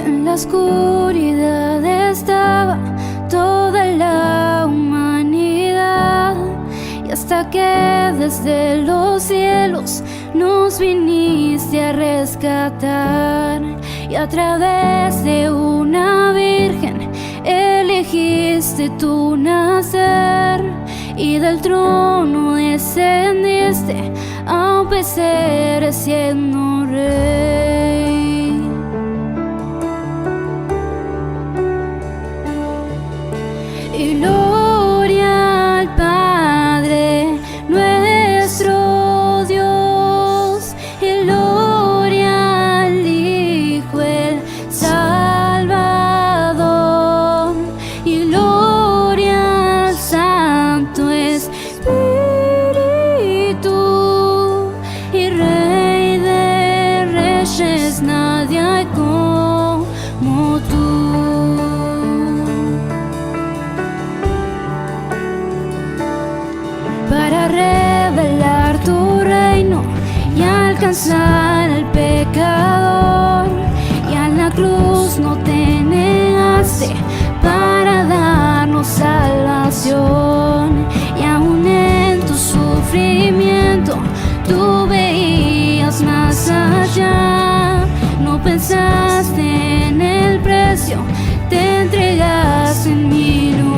En la oscuridad estaba toda la humanidad, y hasta que desde los cielos nos viniste a rescatar, y a través de una virgen elegiste tu nacer, y del trono descendiste a un pesebre siendo rey. Y gloria al Padre nuestro Dios, y gloria al Hijo el Salvador, y gloria al Santo Espíritu, y Rey de Reyes, nadie hay como tú. Para revelar tu reino y alcanzar al pecador, y a la cruz no te negaste para darnos salvación, y aún en tu sufrimiento tú veías más allá, no pensaste en el precio, te entregaste en mi lugar.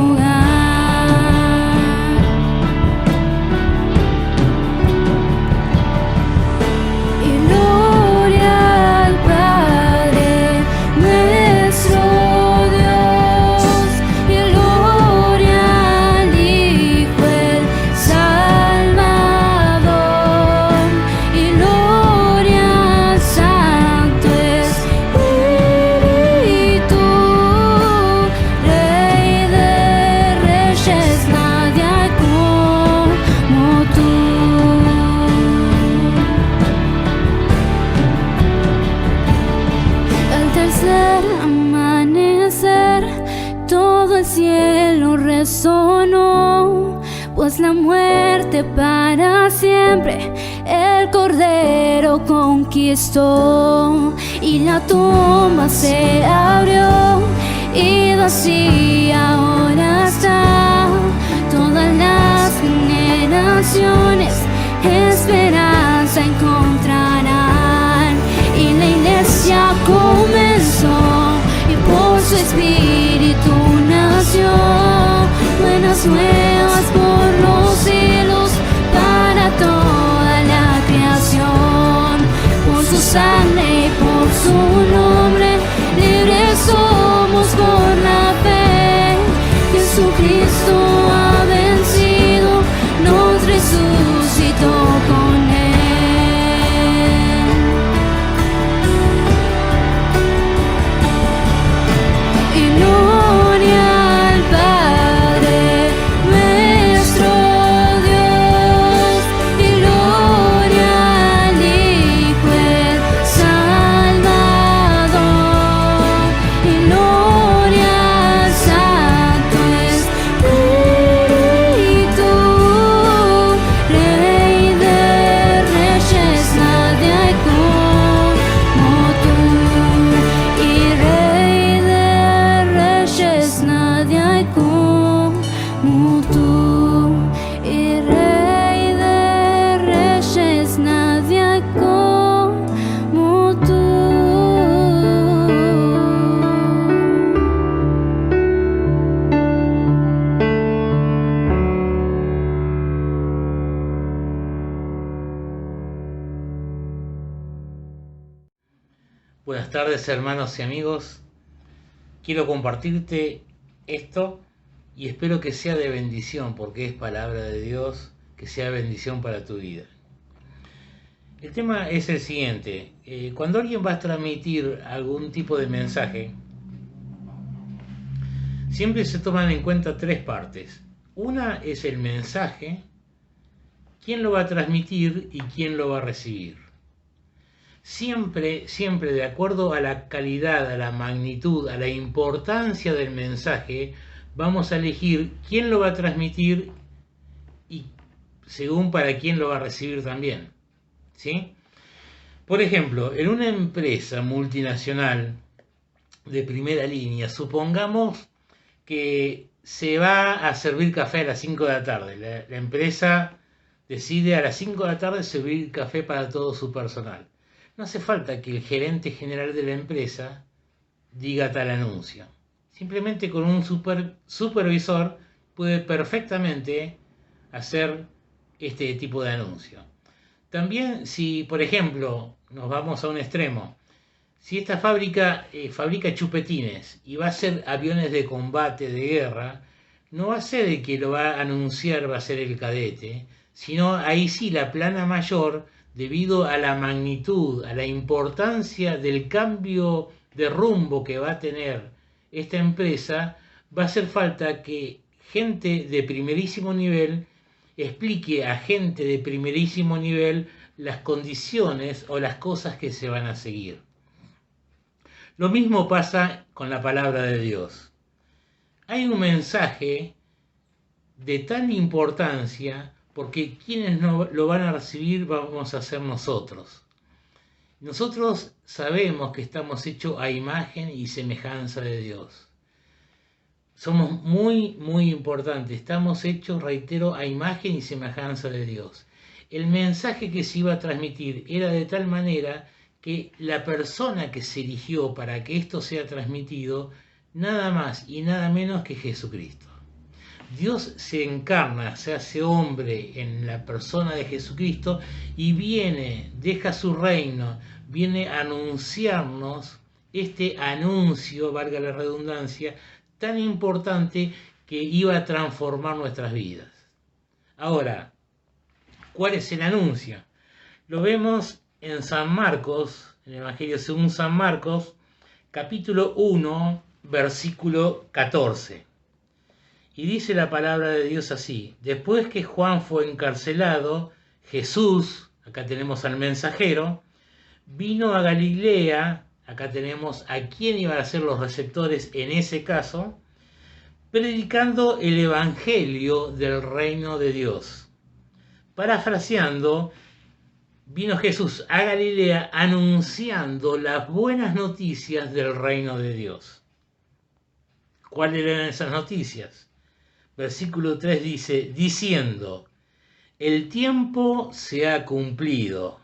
Amanecer, todo el cielo resonó, pues la muerte para siempre el Cordero conquistó, y la tumba se abrió y vacía ahora está. Todas las generaciones esperanza encontrarán, y la iglesia comenzó y por su espíritu nació. Buenas nuevas por los cielos para toda la creación. Por su sangre y por su nombre libres somos por la fe. Jesucristo ha vencido, nos resucitó con él. Buenas tardes, hermanos y amigos. Quiero compartirte esto y espero que sea de bendición, porque es palabra de Dios, que sea bendición para tu vida. El tema es el siguiente. Cuando alguien va a transmitir algún tipo de mensaje, siempre se toman en cuenta tres partes. Una es el mensaje, quién lo va a transmitir y quién lo va a recibir. Siempre de acuerdo a la calidad, a la magnitud, a la importancia del mensaje, vamos a elegir quién lo va a transmitir y según para quién lo va a recibir también, ¿sí? Por ejemplo, en una empresa multinacional de primera línea. Supongamos que se va a servir café a las 5 de la tarde. La empresa decide a las 5 de la tarde servir café para todo su personal. No hace falta que el gerente general de la empresa diga tal anuncio. Simplemente con un supervisor puede perfectamente hacer este tipo de anuncio. También si, por ejemplo, nos vamos a un extremo, si esta fábrica fabrica chupetines y va a hacer aviones de combate, de guerra, no va a ser el que lo va a anunciar, va a ser el cadete, sino ahí sí la plana mayor, debido a la magnitud, a la importancia del cambio de rumbo que va a tener esta empresa, va a hacer falta que gente de primerísimo nivel explique a gente de primerísimo nivel las condiciones o las cosas que se van a seguir. Lo mismo pasa con la palabra de Dios. Hay un mensaje de tal importancia porque quienes no lo van a recibir vamos a ser nosotros. Nosotros sabemos que estamos hechos a imagen y semejanza de Dios. Somos muy, muy importantes. Estamos hechos, reitero, a imagen y semejanza de Dios. El mensaje que se iba a transmitir era de tal manera que la persona que se eligió para que esto sea transmitido, nada más y nada menos que Jesucristo. Dios se encarna, se hace hombre en la persona de Jesucristo y viene, deja su reino, viene a anunciarnos este anuncio, valga la redundancia, tan importante que iba a transformar nuestras vidas. Ahora, ¿cuál es el anuncio? Lo vemos en San Marcos, en el Evangelio según San Marcos, capítulo 1, versículo 14. Y dice la palabra de Dios así: después que Juan fue encarcelado, Jesús, acá tenemos al mensajero, vino a Galilea, acá tenemos a quién iban a ser los receptores en ese caso, predicando el evangelio del reino de Dios. Parafraseando, vino Jesús a Galilea anunciando las buenas noticias del reino de Dios. ¿Cuáles eran esas noticias? Versículo 3 dice, diciendo, el tiempo se ha cumplido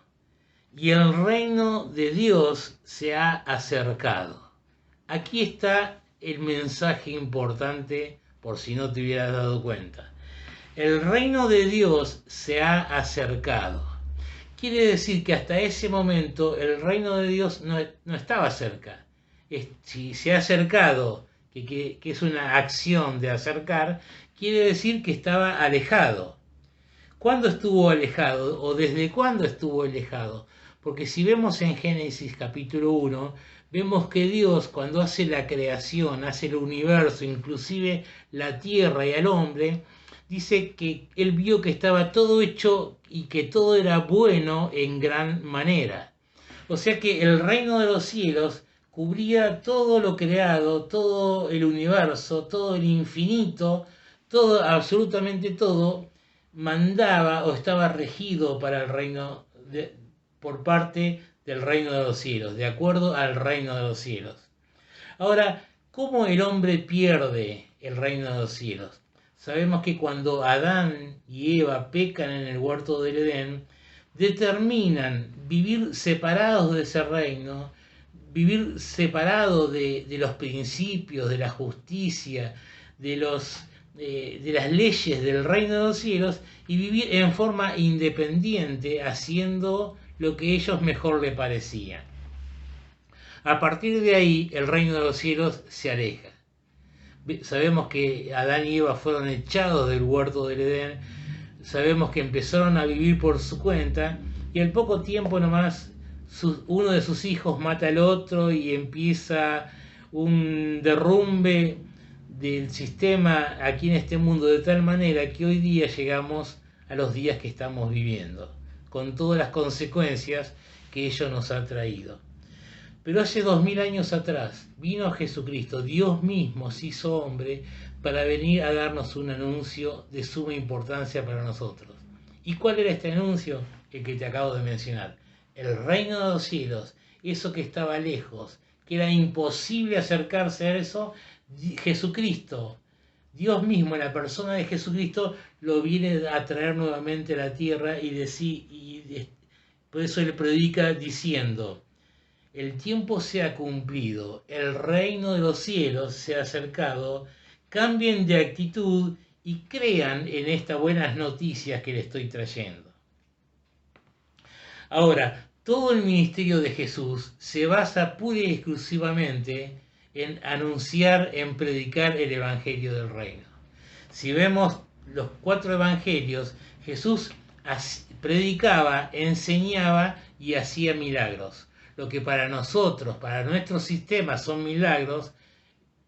y el reino de Dios se ha acercado. Aquí está el mensaje importante, por si no te hubieras dado cuenta. El reino de Dios se ha acercado. Quiere decir que hasta ese momento el reino de Dios no estaba cerca. Si se ha acercado, que es una acción de acercar, quiere decir que estaba alejado. ¿Cuándo estuvo alejado? ¿O desde cuándo estuvo alejado? Porque si vemos en Génesis capítulo 1, vemos que Dios, cuando hace la creación, hace el universo, inclusive la tierra y al hombre, dice que él vio que estaba todo hecho y que todo era bueno en gran manera. O sea que el reino de los cielos cubría todo lo creado, todo el universo, todo el infinito, todo, absolutamente todo, mandaba o estaba regido para el reino por parte del reino de los cielos, de acuerdo al reino de los cielos. Ahora, ¿cómo el hombre pierde el reino de los cielos? Sabemos que cuando Adán y Eva pecan en el huerto del Edén, determinan vivir separados de ese reino, vivir separados de los principios, de la justicia, de las leyes del reino de los cielos y vivir en forma independiente, haciendo lo que ellos mejor les parecía. A partir de ahí, el reino de los cielos se aleja. Sabemos que Adán y Eva fueron echados del huerto del Edén, sabemos que empezaron a vivir por su cuenta y al poco tiempo nomás uno de sus hijos mata al otro y empieza un derrumbe del sistema aquí en este mundo, de tal manera que hoy día llegamos a los días que estamos viviendo, con todas las consecuencias que ello nos ha traído. Pero hace 2000 años atrás vino Jesucristo, Dios mismo se hizo hombre para venir a darnos un anuncio de suma importancia para nosotros. ¿Y cuál era este anuncio? El que te acabo de mencionar. El reino de los cielos, eso que estaba lejos, que era imposible acercarse a eso, Jesucristo, Dios mismo en la persona de Jesucristo, lo viene a traer nuevamente a la tierra por eso él predica diciendo: el tiempo se ha cumplido, el reino de los cielos se ha acercado, cambien de actitud y crean en estas buenas noticias que le estoy trayendo. Ahora, todo el ministerio de Jesús se basa pura y exclusivamente en anunciar, en predicar el evangelio del reino. Si vemos los 4 evangelios, Jesús predicaba, enseñaba y hacía milagros. Lo que para nosotros, para nuestro sistema son milagros,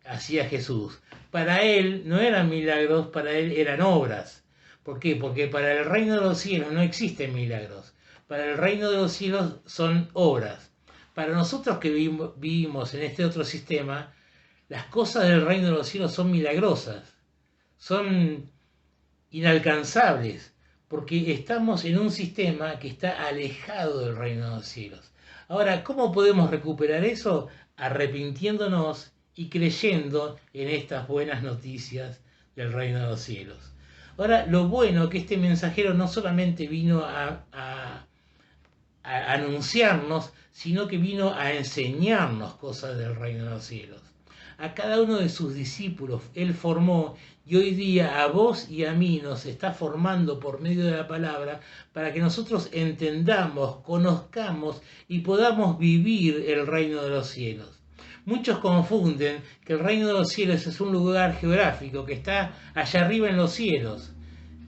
hacía Jesús. Para él no eran milagros, para él eran obras. ¿Por qué? Porque para el reino de los cielos no existen milagros. Para el reino de los cielos son obras. Para nosotros que vivimos en este otro sistema, las cosas del reino de los cielos son milagrosas, son inalcanzables, porque estamos en un sistema que está alejado del reino de los cielos. Ahora, ¿cómo podemos recuperar eso? Arrepintiéndonos y creyendo en estas buenas noticias del reino de los cielos. Ahora, lo bueno que este mensajero no solamente vino a anunciarnos, sino que vino a enseñarnos cosas del reino de los cielos. A cada uno de sus discípulos él formó, y hoy día a vos y a mí nos está formando por medio de la palabra para que nosotros entendamos, conozcamos y podamos vivir el reino de los cielos. Muchos confunden que el reino de los cielos es un lugar geográfico que está allá arriba en los cielos.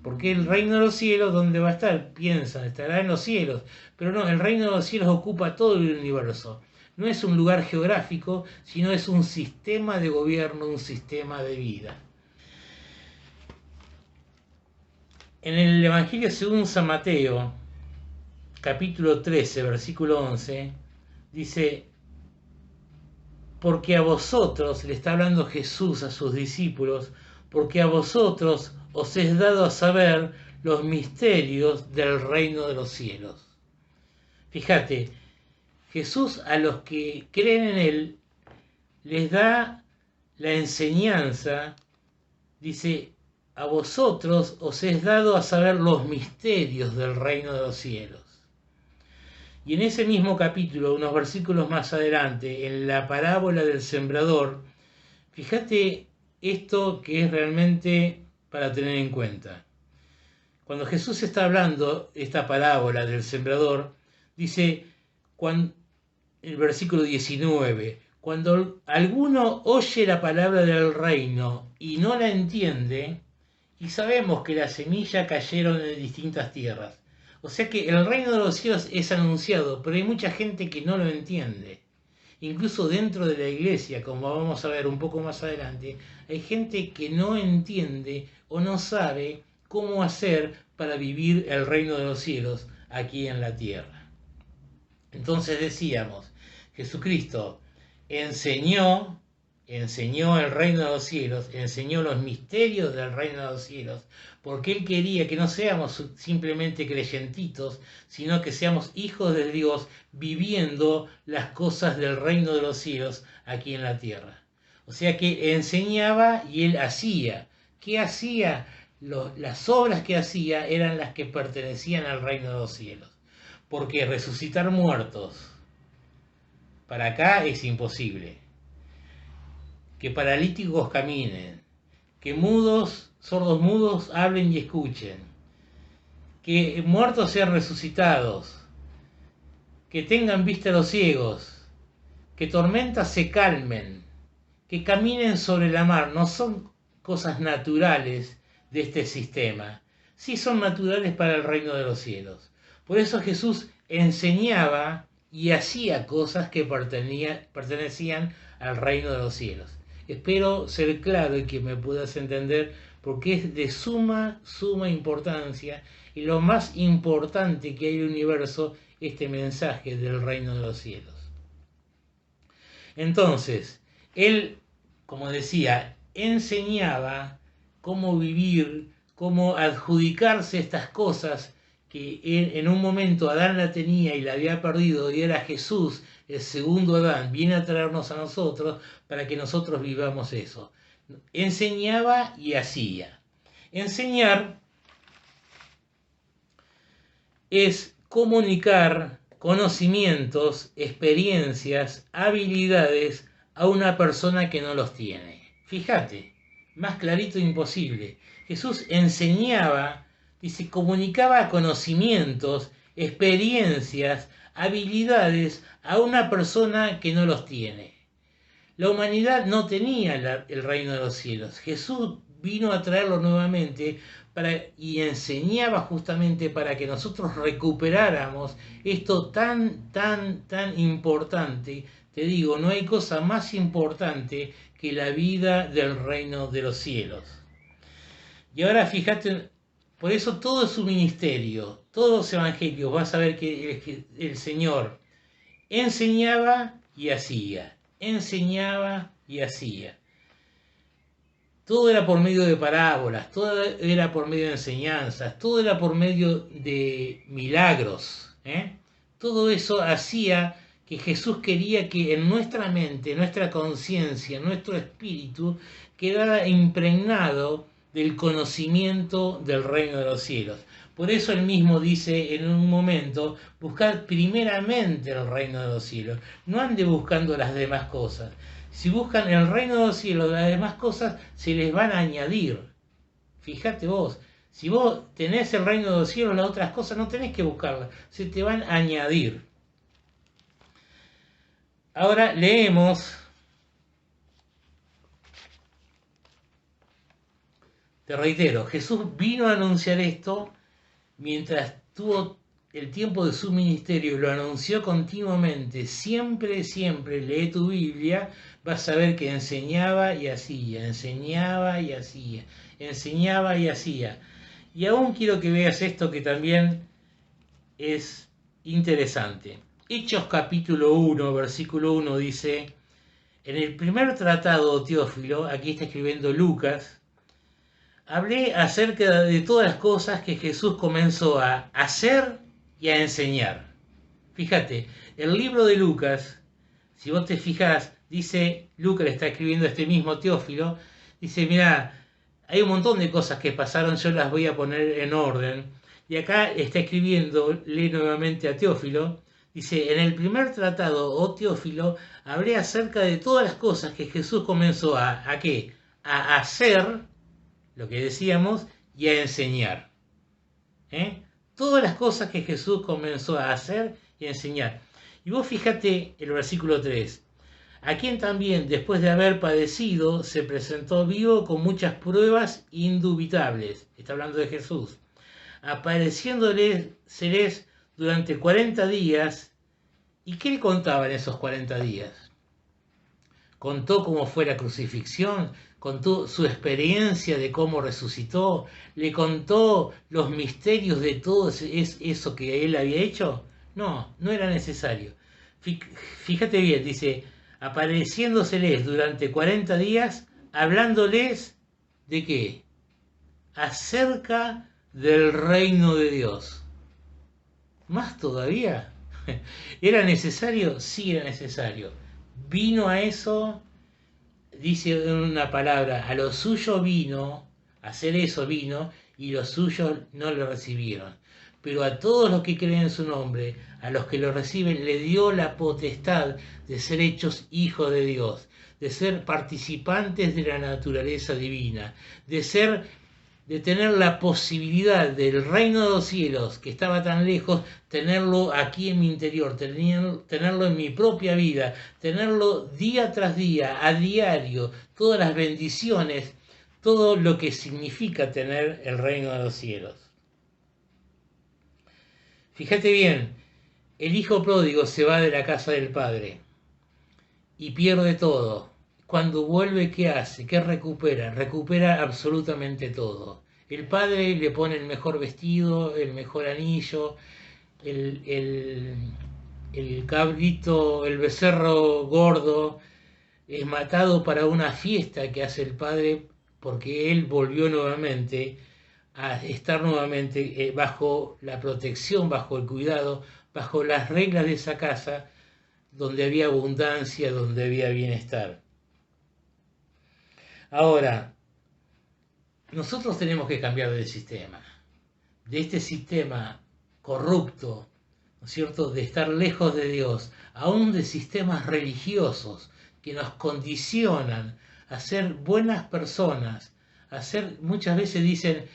Porque el reino de los cielos, ¿dónde va a estar? Piensan, estará en los cielos. Pero no, el reino de los cielos ocupa todo el universo. No es un lugar geográfico, sino es un sistema de gobierno, un sistema de vida. En el Evangelio según San Mateo, capítulo 13, versículo 11, dice: porque a vosotros, le está hablando Jesús a sus discípulos, porque a vosotros os es dado a saber los misterios del reino de los cielos. Fíjate, Jesús a los que creen en él les da la enseñanza, dice: a vosotros os es dado a saber los misterios del reino de los cielos. Y en ese mismo capítulo, unos versículos más adelante, en la parábola del sembrador, fíjate esto que es realmente para tener en cuenta. Cuando Jesús está hablando esta parábola del sembrador, dice, el versículo 19, cuando alguno oye la palabra del reino y no la entiende, y sabemos que las semillas cayeron en distintas tierras. O sea que el reino de los cielos es anunciado, pero hay mucha gente que no lo entiende. Incluso dentro de la iglesia, como vamos a ver un poco más adelante, hay gente que no entiende o no sabe cómo hacer para vivir el reino de los cielos aquí en la tierra. Entonces decíamos, Jesucristo enseñó el reino de los cielos, enseñó los misterios del reino de los cielos, porque Él quería que no seamos simplemente creyentitos, sino que seamos hijos de Dios viviendo las cosas del reino de los cielos aquí en la tierra. O sea que enseñaba y Él hacía. ¿Qué hacía? Las obras que hacía eran las que pertenecían al reino de los cielos. Porque resucitar muertos para acá es imposible. Que paralíticos caminen, que sordos mudos hablen y escuchen, que muertos sean resucitados, que tengan vista los ciegos, que tormentas se calmen, que caminen sobre la mar. No son cosas naturales de este sistema, sí son naturales para el reino de los cielos. Por eso Jesús enseñaba y hacía cosas que pertenecían al reino de los cielos. Espero ser claro y que me puedas entender, porque es de suma importancia y lo más importante que hay en el universo, este mensaje del reino de los cielos. Entonces, Él, como decía, enseñaba cómo vivir, cómo adjudicarse estas cosas que en un momento Adán la tenía y la había perdido, y era Jesús el segundo Adán, viene a traernos a nosotros para que nosotros vivamos eso. Enseñaba y hacía. Enseñar es comunicar conocimientos, experiencias, habilidades a una persona que no los tiene. Fíjate, más clarito imposible. Jesús enseñaba, dice, comunicaba conocimientos, experiencias, habilidades a una persona que no los tiene. La humanidad no tenía el reino de los cielos. Jesús vino a traerlo nuevamente y enseñaba justamente para que nosotros recuperáramos esto tan importante. Te digo, no hay cosa más importante que la vida del reino de los cielos. Y ahora fíjate, por eso todo su ministerio, todos los evangelios, vas a ver que el Señor enseñaba y hacía. Enseñaba y hacía. Todo era por medio de parábolas, todo era por medio de enseñanzas, todo era por medio de milagros. Todo eso hacía que Jesús quería que en nuestra mente, nuestra conciencia, nuestro espíritu quedara impregnado del conocimiento del reino de los cielos. Por eso él mismo dice en un momento, buscad primeramente el reino de los cielos, no ande buscando las demás cosas. Si buscan el reino de los cielos, las demás cosas se les van a añadir. Fíjate vos, si vos tenés el reino de los cielos, las otras cosas no tenés que buscarlas, se te van a añadir. Ahora leemos, te reitero, Jesús vino a anunciar esto mientras tuvo el tiempo de su ministerio, lo anunció continuamente, siempre, lee tu Biblia, vas a ver que enseñaba y hacía, enseñaba y hacía, enseñaba y hacía. Y aún quiero que veas esto que también es interesante. Hechos capítulo 1, versículo 1 dice, en el primer tratado, Teófilo, aquí está escribiendo Lucas, hablé acerca de todas las cosas que Jesús comenzó a hacer y a enseñar. Fíjate, el libro de Lucas, si vos te fijas, dice, Lucas le está escribiendo a este mismo Teófilo, dice, mira, hay un montón de cosas que pasaron, yo las voy a poner en orden. Y acá está escribiendo, lee nuevamente a Teófilo, dice, en el primer tratado, oh Teófilo, hablé acerca de todas las cosas que Jesús comenzó ¿a qué? A hacer, lo que decíamos, y a enseñar. Todas las cosas que Jesús comenzó a hacer y a enseñar. Y vos fíjate el versículo 3. A quien también, después de haber padecido, se presentó vivo con muchas pruebas indubitables. Está hablando de Jesús. Apareciéndoles durante 40 días. ¿Y qué le contaba en esos 40 días? Contó cómo fue la crucifixión, contó su experiencia de cómo resucitó, le contó los misterios de todo eso que él había hecho. No, no era necesario. Fíjate bien, dice, apareciéndoseles durante 40 días, hablándoles ¿de qué? Acerca del reino de Dios. ¿Más todavía? ¿Era necesario? Sí, era necesario. Vino a eso, dice una palabra, a lo suyo vino, a hacer eso vino, y los suyos no lo recibieron. Pero a todos los que creen en su nombre, a los que lo reciben, le dio la potestad de ser hechos hijos de Dios, de ser participantes de la naturaleza divina, de tener la posibilidad del reino de los cielos, que estaba tan lejos, tenerlo aquí en mi interior, tenerlo en mi propia vida, tenerlo día tras día, a diario, todas las bendiciones, todo lo que significa tener el reino de los cielos. Fíjate bien, el hijo pródigo se va de la casa del padre y pierde todo. Cuando vuelve, ¿qué hace? ¿Qué recupera? Recupera absolutamente todo. El padre le pone el mejor vestido, el mejor anillo, el cabrito, el becerro gordo, es matado para una fiesta que hace el padre porque él volvió nuevamente a estar nuevamente bajo la protección, bajo el cuidado, bajo las reglas de esa casa, donde había abundancia, donde había bienestar. Ahora, nosotros tenemos que cambiar de sistema, de este sistema corrupto, ¿no es cierto?, de estar lejos de Dios, aún de sistemas religiosos que nos condicionan a ser buenas personas, a ser, muchas veces dicen,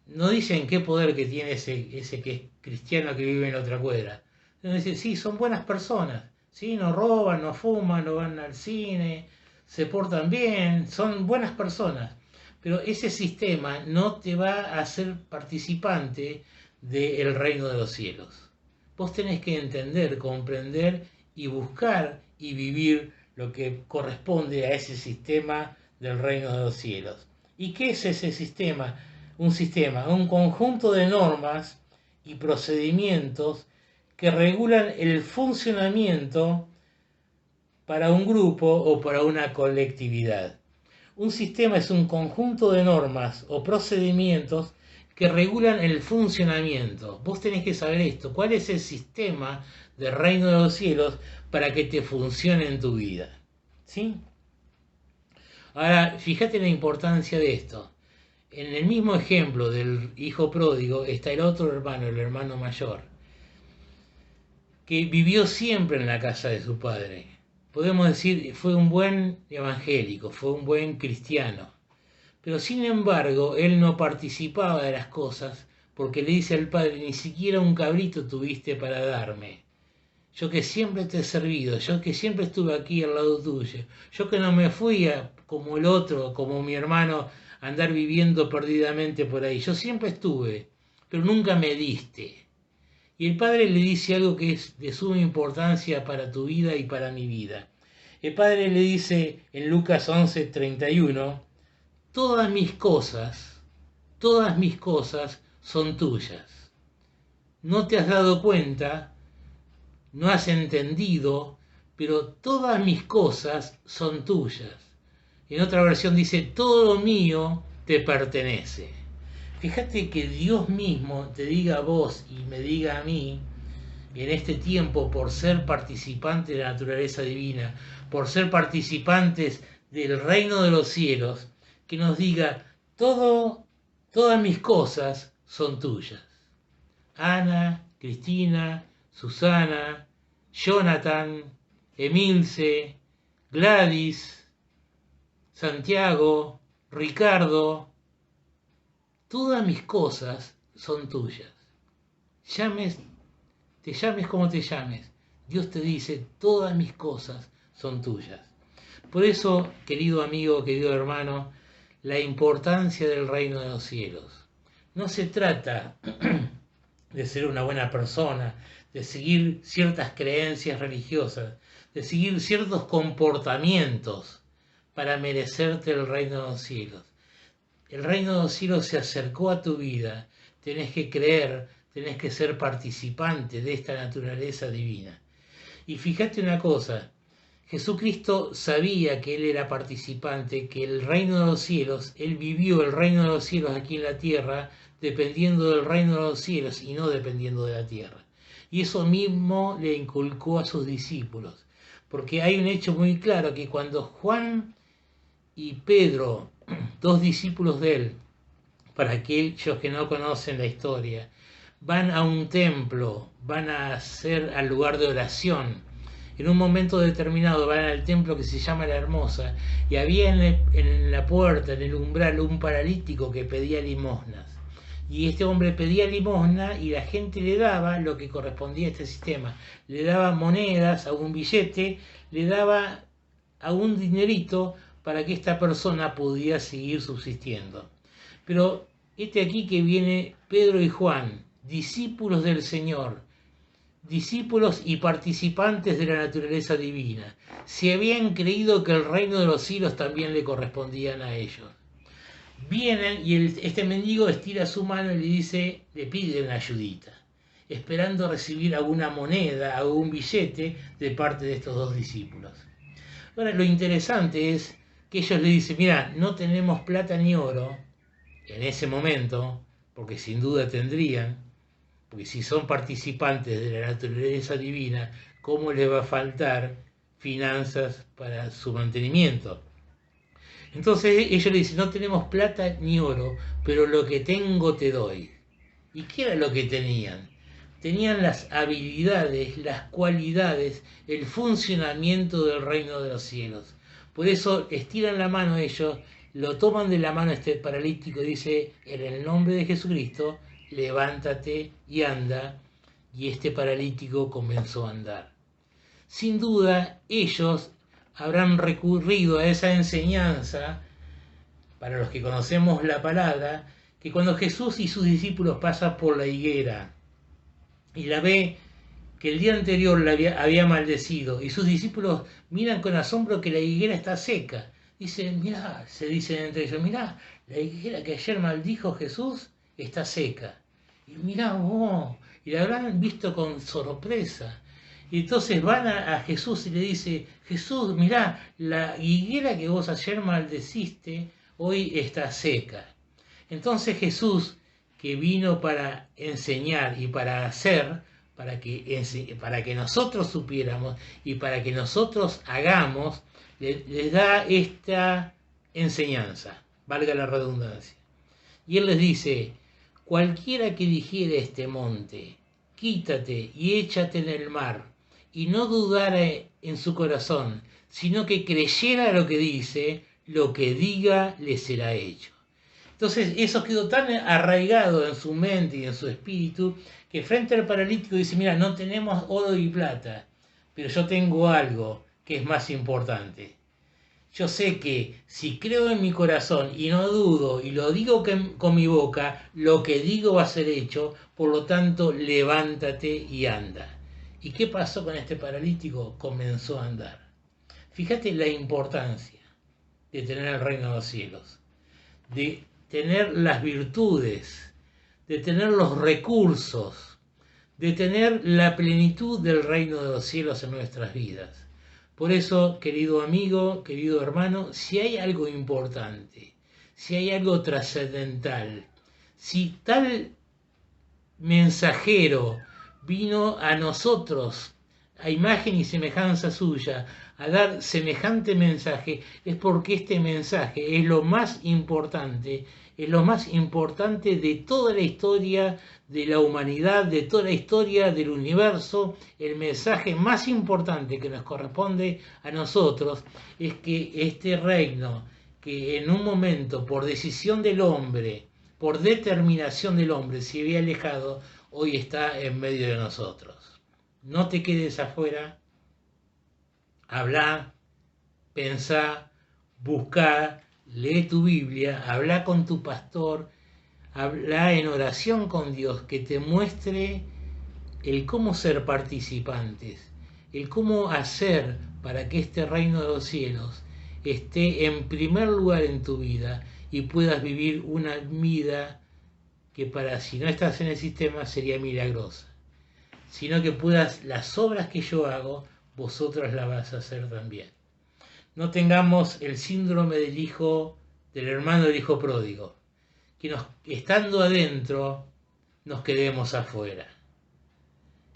no dicen qué poder que tiene ese que es cristiano que vive en otra cuadra. Dicen, sí, son buenas personas, ¿sí? No roban, no fuman, no van al cine, se portan bien, son buenas personas. Pero ese sistema no te va a hacer participante del reino de los cielos. Vos tenés que entender, comprender y buscar y vivir lo que corresponde a ese sistema del reino de los cielos. ¿Y qué es ese sistema? Un conjunto de normas y procedimientos que regulan el funcionamiento para un grupo o para una colectividad. Un sistema es un conjunto de normas o procedimientos que regulan el funcionamiento. Vos tenés que saber esto. ¿Cuál es el sistema del reino de los cielos para que te funcione en tu vida? ¿Sí? Ahora, fíjate la importancia de esto. En el mismo ejemplo del hijo pródigo está el otro hermano, el hermano mayor, que vivió siempre en la casa de su padre. Podemos decir, fue un buen evangélico, fue un buen cristiano. Pero sin embargo, él no participaba de las cosas porque le dice al padre, ni siquiera un cabrito tuviste para darme. Yo que siempre te he servido, yo que siempre estuve aquí al lado tuyo, yo que no me fui como el otro, como mi hermano, a andar viviendo perdidamente por ahí. Yo siempre estuve, pero nunca me diste. Y el padre le dice algo que es de suma importancia para tu vida y para mi vida. El padre le dice en Lucas 11:31, todas mis cosas son tuyas. No te has dado cuenta, no has entendido, pero todas mis cosas son tuyas. En otra versión dice, todo lo mío te pertenece. Fíjate que Dios mismo te diga a vos y me diga a mí, en este tiempo, por ser participantes de la naturaleza divina, por ser participantes del reino de los cielos, que nos diga, todas mis cosas son tuyas. Ana, Cristina, Susana, Jonathan, Emilce, Gladys, Santiago, Ricardo, todas mis cosas son tuyas. Te llames como te llames, Dios te dice, todas mis cosas son tuyas. Por eso, querido amigo, querido hermano, la importancia del reino de los cielos. No se trata de ser una buena persona, de seguir ciertas creencias religiosas, de seguir ciertos comportamientos para merecerte el reino de los cielos. El reino de los cielos se acercó a tu vida, tenés que creer, tenés que ser participante de esta naturaleza divina. Y fíjate una cosa, Jesucristo sabía que Él era participante, que el reino de los cielos, Él vivió el reino de los cielos aquí en la tierra, dependiendo del reino de los cielos y no dependiendo de la tierra. Y eso mismo le inculcó a sus discípulos, porque hay un hecho muy claro que cuando Juan y Pedro, dos discípulos de Él, para aquellos que no conocen la historia, van a un templo, van a hacer al lugar de oración. En un momento determinado van al templo que se llama La Hermosa y había en la puerta, en el umbral, un paralítico que pedía limosnas. Y este hombre pedía limosna y la gente le daba lo que correspondía a este sistema. Le daba monedas, a un billete, le daba a un dinerito para que esta persona pudiera seguir subsistiendo. Pero este aquí que viene Pedro y Juan, discípulos del Señor, discípulos y participantes de la naturaleza divina, se habían creído que el reino de los cielos también le correspondían a ellos. Vienen y este mendigo estira su mano y le dice, le pide una ayudita, esperando recibir alguna moneda, algún billete de parte de estos dos discípulos. Ahora, lo interesante es que ellos le dicen, mira, no tenemos plata ni oro en ese momento, porque sin duda tendrían, porque si son participantes de la naturaleza divina, ¿cómo le va a faltar finanzas para su mantenimiento? Entonces ellos le dicen, no tenemos plata ni oro, pero lo que tengo te doy. ¿Y qué era lo que tenían? Tenían las habilidades, las cualidades, el funcionamiento del reino de los cielos. Por eso estiran la mano ellos, lo toman de la mano este paralítico y dice, en el nombre de Jesucristo, levántate y anda. Y este paralítico comenzó a andar. Sin duda, ellos habrán recurrido a esa enseñanza, para los que conocemos la palabra, que cuando Jesús y sus discípulos pasan por la higuera y la ve que el día anterior la había maldecido, y sus discípulos miran con asombro que la higuera está seca. Dicen, mirá, se dicen entre ellos, mirá, la higuera que ayer maldijo Jesús está seca. Y mirá, y la habrán visto con sorpresa. Y entonces van a Jesús y le dice, Jesús, mirá, la higuera que vos ayer maldeciste, hoy está seca. Entonces Jesús, que vino para enseñar y para hacer, para que nosotros supiéramos y para que nosotros hagamos, les da esta enseñanza, valga la redundancia. Y Él les dice, cualquiera que dijere este monte, quítate y échate en el mar, y no dudara en su corazón, sino que creyera lo que dice, lo que diga le será hecho. Entonces eso quedó tan arraigado en su mente y en su espíritu, que frente al paralítico dice, mira, no tenemos oro y plata, pero yo tengo algo que es más importante. Yo sé que si creo en mi corazón y no dudo y lo digo con mi boca, lo que digo va a ser hecho, por lo tanto, levántate y anda. ¿Y qué pasó con este paralítico? Comenzó a andar. Fíjate la importancia de tener el reino de los cielos, de tener las virtudes, de tener los recursos, de tener la plenitud del reino de los cielos en nuestras vidas. Por eso, querido amigo, querido hermano, si hay algo importante, si hay algo trascendental, si tal mensajero vino a nosotros, a imagen y semejanza suya, a dar semejante mensaje, es porque este mensaje es lo más importante de toda la historia de la humanidad, de toda la historia del universo. El mensaje más importante que nos corresponde a nosotros es que este reino, que en un momento, por decisión del hombre, por determinación del hombre, se había alejado, hoy está en medio de nosotros. No te quedes afuera, habla, pensá, buscá, lee tu Biblia, habla con tu pastor, habla en oración con Dios, que te muestre el cómo ser participantes, el cómo hacer para que este reino de los cielos esté en primer lugar en tu vida y puedas vivir una vida que para si no estás en el sistema sería milagrosa, sino que puedas, las obras que yo hago, vosotros las vas a hacer también. No tengamos el síndrome del hermano del hijo pródigo, que estando adentro nos quedemos afuera.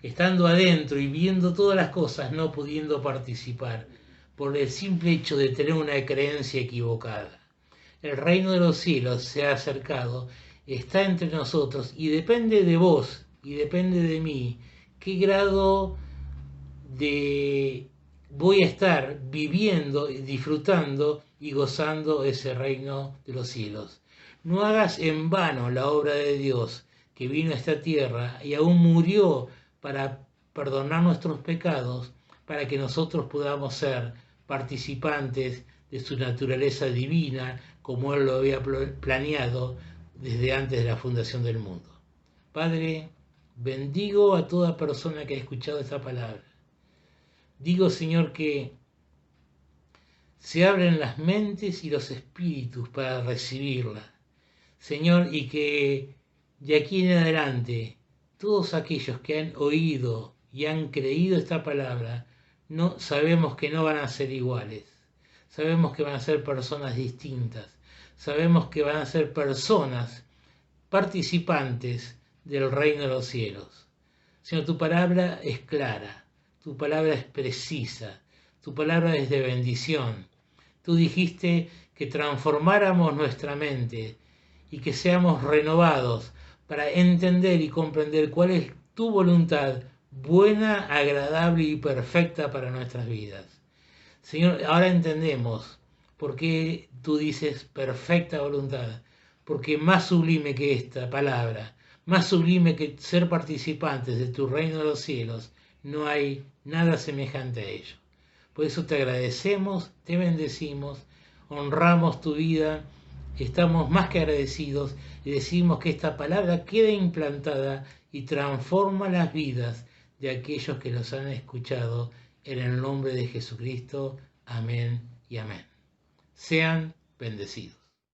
Estando adentro y viendo todas las cosas, no pudiendo participar, por el simple hecho de tener una creencia equivocada. El reino de los cielos se ha acercado, está entre nosotros y depende de vos y depende de mí qué grado de voy a estar viviendo, disfrutando y gozando ese reino de los cielos. No hagas en vano la obra de Dios que vino a esta tierra y aún murió para perdonar nuestros pecados, para que nosotros podamos ser participantes de su naturaleza divina, como Él lo había planeado desde antes de la fundación del mundo. Padre, bendigo a toda persona que ha escuchado esta palabra. Digo, Señor, que se abren las mentes y los espíritus para recibirla. Señor, y que de aquí en adelante todos aquellos que han oído y han creído esta palabra, no sabemos que no van a ser iguales. Sabemos que van a ser personas distintas. Sabemos que van a ser personas participantes del reino de los cielos. Señor, tu palabra es clara. tu palabra es precisa, tu palabra es de bendición. Tú dijiste que transformáramos nuestra mente y que seamos renovados para entender y comprender cuál es tu voluntad buena, agradable y perfecta para nuestras vidas. Señor, ahora entendemos por qué tú dices perfecta voluntad, porque más sublime que esta palabra, más sublime que ser participantes de tu reino de los cielos, no hay nada semejante a ello. Por eso te agradecemos, te bendecimos, honramos tu vida, estamos más que agradecidos y decimos que esta palabra quede implantada y transforma las vidas de aquellos que los han escuchado en el nombre de Jesucristo. Amén y amén. Sean bendecidos.